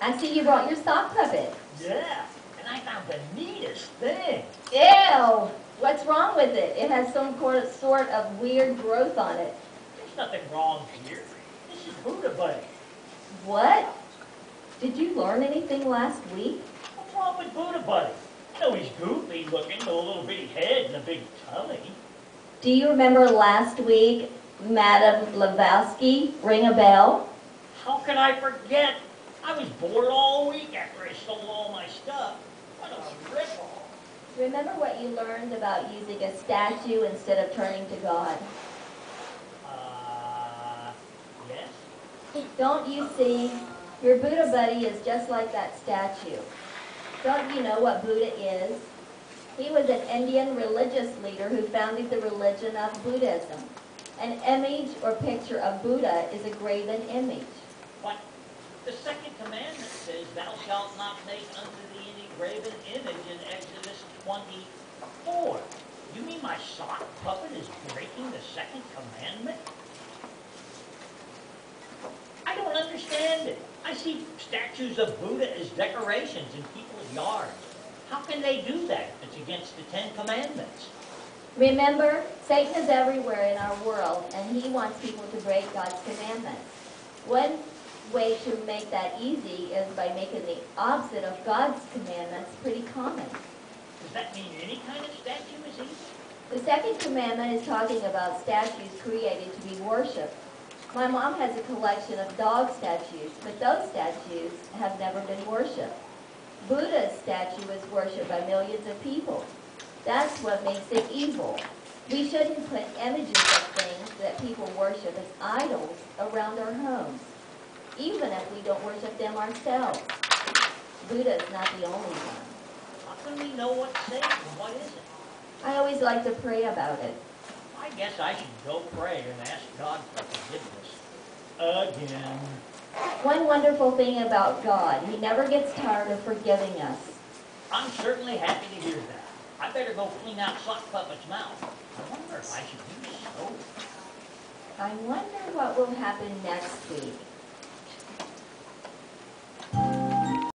I see you brought your sock puppet. Yeah, and I found the neatest thing. Ew! What's wrong with it? It has some sort of weird growth on it. There's nothing wrong here. This is Buddha Buddy. What? Did you learn anything last week? What's wrong with Buddha Buddy? You know he's goofy looking with a little bitty head and a big tummy. Do you remember last week, Madame Blavatsky? Ring a bell? How can I forget? I was bored all week after I stole all my stuff. What a rip-off. Remember what you learned about using a statue instead of turning to God? Yes? Don't you see? Your Buddha buddy is just like that statue. Don't you know what Buddha is? He was an Indian religious leader who founded the religion of Buddhism. An image or picture of Buddha is a graven image. But the second commandment says, thou shalt not make unto thee any graven image in Exodus 24. You mean my sock puppet is breaking the second commandment? I don't understand it. I see statues of Buddha as decorations in people's yards. How can they do that if it's against the 10 Commandments? Remember, Satan is everywhere in our world, and he wants people to break God's commandments. One way to make that easy is by making the opposite of God's commandments pretty common. Does that mean any kind of statue is easy? The second commandment is talking about statues created to be worshipped. My mom has a collection of dog statues, but those statues have never been worshipped. Buddha's statue is worshipped by millions of people. That's what makes it evil. We shouldn't put images of things that people worship as idols around our homes, even if we don't worship them ourselves. Buddha is not the only one. How can we know what's safe and what isn't? I always like to pray about it. I guess I should go pray and ask God for forgiveness. Again. One wonderful thing about God, he never gets tired of forgiving us. I'm certainly happy to hear that. I better go clean out Sock Puppet's mouth. I wonder if I should use soap. I wonder what will happen next week.